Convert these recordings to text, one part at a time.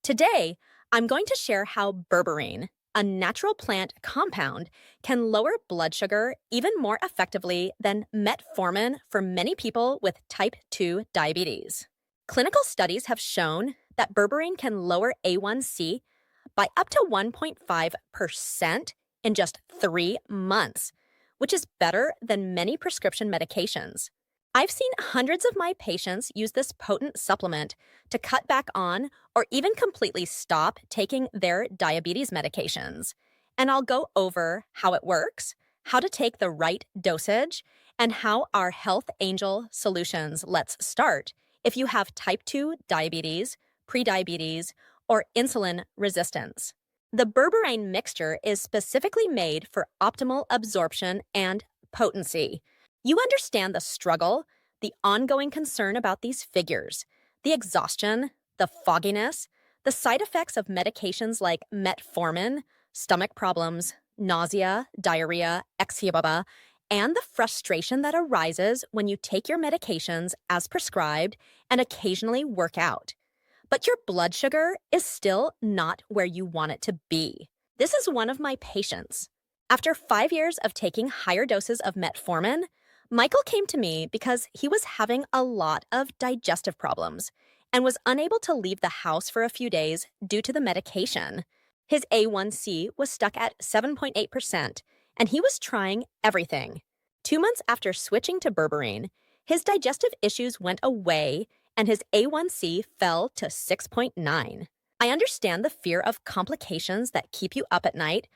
Today, I'm going to share how berberine, a natural plant compound, can lower blood sugar even more effectively than metformin for many people with type 2 diabetes. Clinical studies have shown that berberine can lower A1C by up to 1.5% in just 3 months, which is better than many prescription medications. I've seen hundreds of my patients use this potent supplement to cut back on or even completely stop taking their diabetes medications. And I'll go over how it works, how to take the right dosage, and how our Health Angel Solutions Let's Start if you have type 2 diabetes, prediabetes, or insulin resistance. The berberine mixture is specifically made for optimal absorption and potency. You understand the struggle, the ongoing concern about these figures, the exhaustion, the fogginess, the side effects of medications like metformin, stomach problems, nausea, diarrhea, eczema, and the frustration that arises when you take your medications as prescribed and occasionally work out. But your blood sugar is still not where you want it to be. This is one of my patients. After 5 years of taking higher doses of metformin, Michael came to me because he was having a lot of digestive problems and was unable to leave the house for a few days due to the medication. His A1C was stuck at 7.8%, and he was trying everything. 2 months after switching to berberine, his digestive issues went away and his A1C fell to 6.9. I understand the fear of complications that keep you up at night,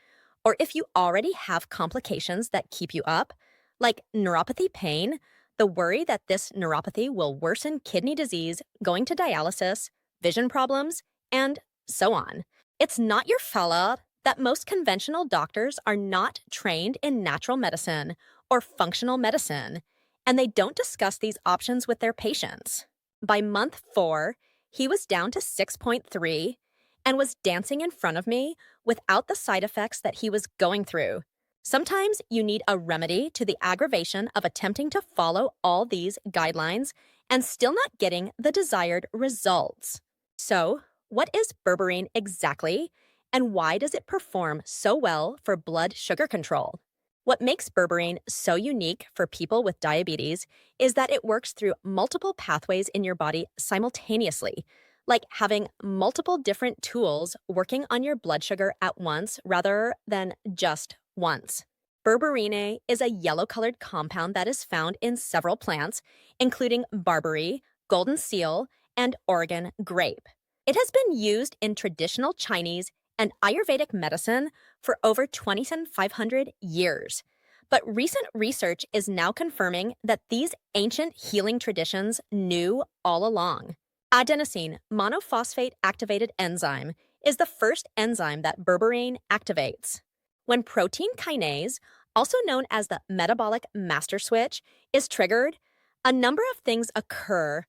or if you already have complications that keep you up, like neuropathy pain, the worry that this neuropathy will worsen kidney disease, going to dialysis, vision problems, and so on. It's not your fault that most conventional doctors are not trained in natural medicine or functional medicine, and they don't discuss these options with their patients. By month 4, he was down to 6.3 and was dancing in front of me without the side effects that he was going through. Sometimes you need a remedy to the aggravation of attempting to follow all these guidelines and still not getting the desired results. So, what is berberine exactly, and why does it perform so well for blood sugar control? What makes berberine so unique for people with diabetes is that it works through multiple pathways in your body simultaneously, like having multiple different tools working on your blood sugar at once rather than just once. Berberine is a yellow-colored compound that is found in several plants, including barberry, golden seal, and Oregon grape. It has been used in traditional Chinese and Ayurvedic medicine for over 2,500 years. But recent research is now confirming that these ancient healing traditions knew all along. Adenosine monophosphate activated enzyme is the first enzyme that berberine activates. When protein kinase, also known as the metabolic master switch, is triggered, a number of things occur,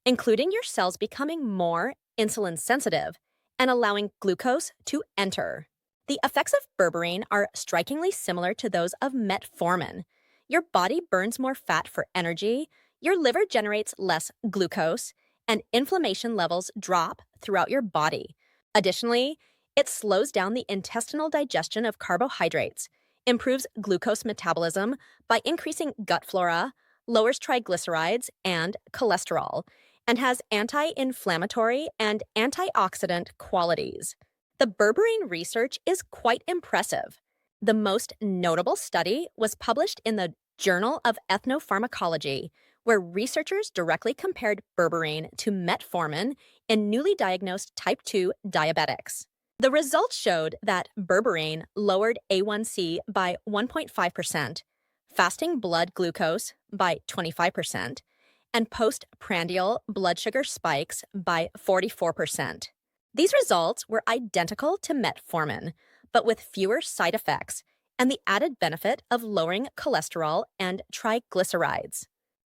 including your cells becoming more insulin sensitive and allowing glucose to enter. The effects of berberine are strikingly similar to those of metformin. Your body burns more fat for energy, your liver generates less glucose, and inflammation levels drop throughout your body. Additionally, it slows down the intestinal digestion of carbohydrates, improves glucose metabolism by increasing gut flora, lowers triglycerides and cholesterol, and has anti-inflammatory and antioxidant qualities. The berberine research is quite impressive. The most notable study was published in the Journal of Ethnopharmacology, where researchers directly compared berberine to metformin in newly diagnosed type 2 diabetics. The results showed that berberine lowered A1C by 1.5%, fasting blood glucose by 25%, and postprandial blood sugar spikes by 44%. These results were identical to metformin, but with fewer side effects and the added benefit of lowering cholesterol and triglycerides.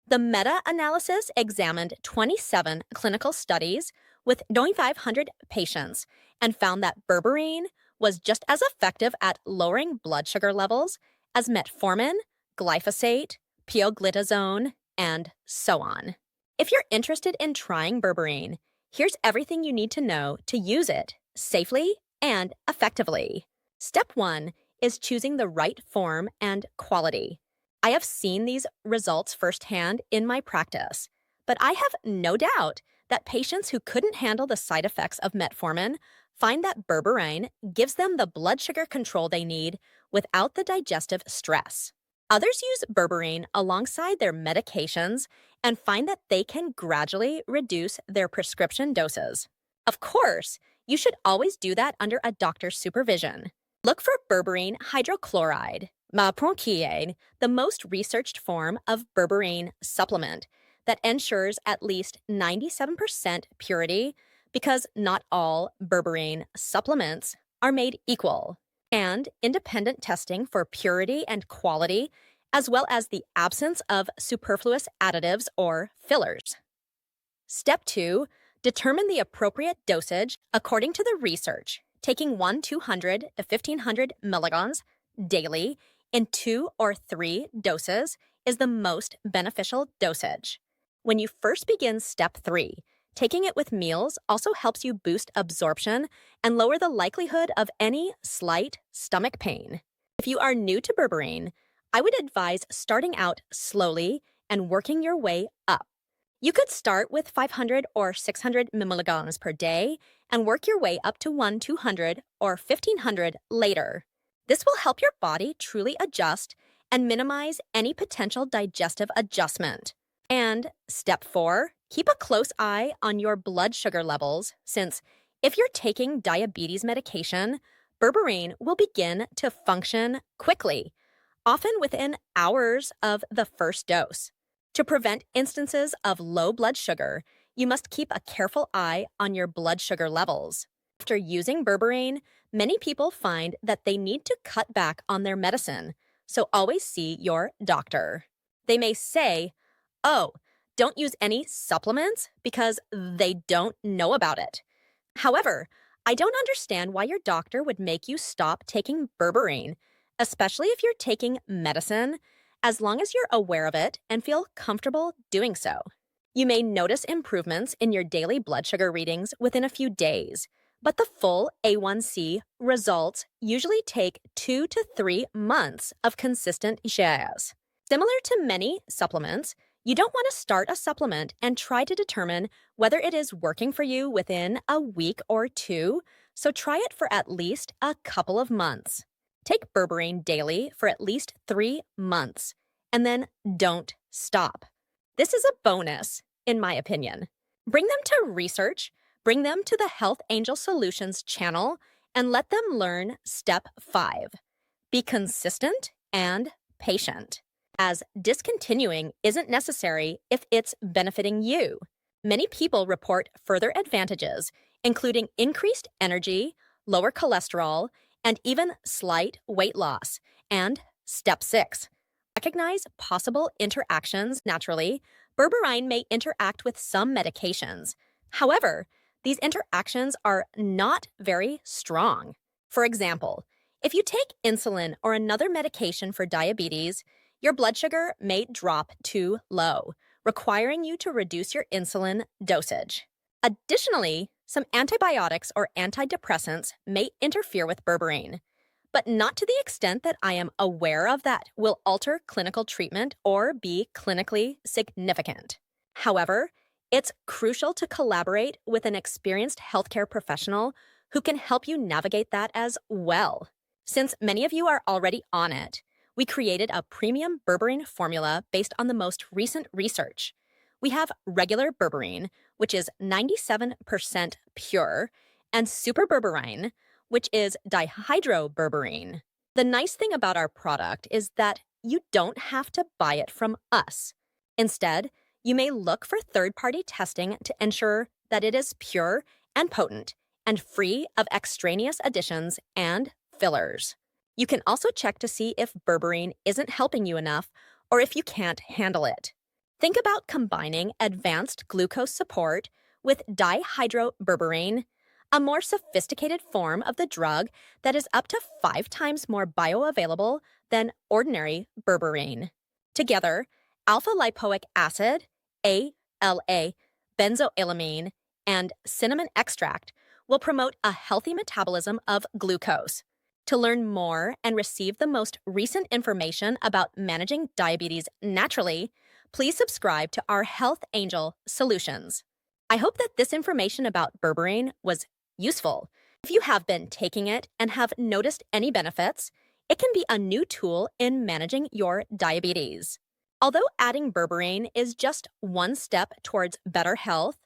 The meta-analysis examined 27 clinical studies with 9,500 patients and found that berberine was just as effective at lowering blood sugar levels as metformin, glyphosate, pioglitazone, and so on. If you're interested in trying berberine, Here's everything you need to know to use it safely and effectively. Step 1 is choosing the right form and quality. I have seen these results firsthand in my practice, but I have no doubt that patients who couldn't handle the side effects of metformin find that berberine gives them the blood sugar control they need without the digestive stress. Others use berberine alongside their medications and find that they can gradually reduce their prescription doses. Of course, you should always do that under a doctor's supervision. Look for berberine hydrochloride, mapronkiane, the most researched form of berberine supplement that ensures at least 97% purity because not all berberine supplements are made equal, and independent testing for purity and quality, as well as the absence of superfluous additives or fillers. Step 2, determine the appropriate dosage according to the research. Taking 200 to 1500 milligrams daily in 2 or 3 doses is the most beneficial dosage. When you first begin step 3, taking it with meals also helps you boost absorption and lower the likelihood of any slight stomach pain. If you are new to berberine, I would advise starting out slowly and working your way up. You could start with 500 or 600 milligrams per day and work your way up to 200 or 1500 later. This will help your body truly adjust and minimize any potential digestive adjustment. And step 4, keep a close eye on your blood sugar levels, since if you're taking diabetes medication, berberine will begin to function quickly, often within hours of the first dose. To prevent instances of low blood sugar, you must keep a careful eye on your blood sugar levels. After using berberine, many people find that they need to cut back on their medicine, so always see your doctor. They may say, "Oh, don't use any supplements," because they don't know about it. However, I don't understand why your doctor would make you stop taking berberine, especially if you're taking medicine, as long as you're aware of it and feel comfortable doing so. You may notice improvements in your daily blood sugar readings within a few days, but the full A1C results usually take 2 to 3 months of consistent shares. Similar to many supplements, you don't want to start a supplement and try to determine whether it is working for you within a week or 2, so try it for at least a couple of months. Take berberine daily for at least 3 months, and then don't stop. This is a bonus, in my opinion. Bring them to research, bring them to the Health Angel Solutions channel, and let them learn step 5. Be consistent and patient, as discontinuing isn't necessary if it's benefiting you. Many people report further advantages, including increased energy, lower cholesterol, and even slight weight loss. And step 6, recognize possible interactions naturally. Berberine may interact with some medications. However, these interactions are not very strong. For example, if you take insulin or another medication for diabetes, your blood sugar may drop too low, requiring you to reduce your insulin dosage. Additionally, some antibiotics or antidepressants may interfere with berberine, but not to the extent that I am aware of that will alter clinical treatment or be clinically significant. However, it's crucial to collaborate with an experienced healthcare professional who can help you navigate that as well. Since many of you are already on it, we created a premium berberine formula based on the most recent research. We have regular berberine, which is 97% pure, and super berberine, which is dihydroberberine. The nice thing about our product is that you don't have to buy it from us. Instead, you may look for third-party testing to ensure that it is pure and potent and free of extraneous additions and fillers. You can also check to see if berberine isn't helping you enough or if you can't handle it. Think about combining advanced glucose support with dihydroberberine, a more sophisticated form of the drug that is up to 5 times more bioavailable than ordinary berberine. Together, alpha-lipoic acid, ALA, benzoylamine, and cinnamon extract will promote a healthy metabolism of glucose. To learn more and receive the most recent information about managing diabetes naturally, please subscribe to our Health Angel Solutions. I hope that this information about berberine was useful. If you have been taking it and have noticed any benefits, it can be a new tool in managing your diabetes. Although adding berberine is just one step towards better health,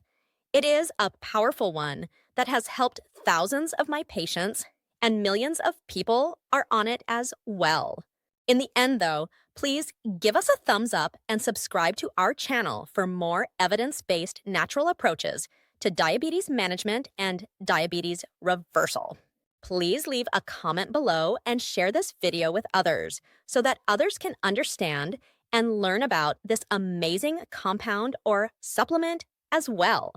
it is a powerful one that has helped thousands of my patients, and millions of people are on it as well. In the end, though, please give us a thumbs up and subscribe to our channel for more evidence-based natural approaches to diabetes management and diabetes reversal. Please leave a comment below and share this video with others so that others can understand and learn about this amazing compound or supplement as well.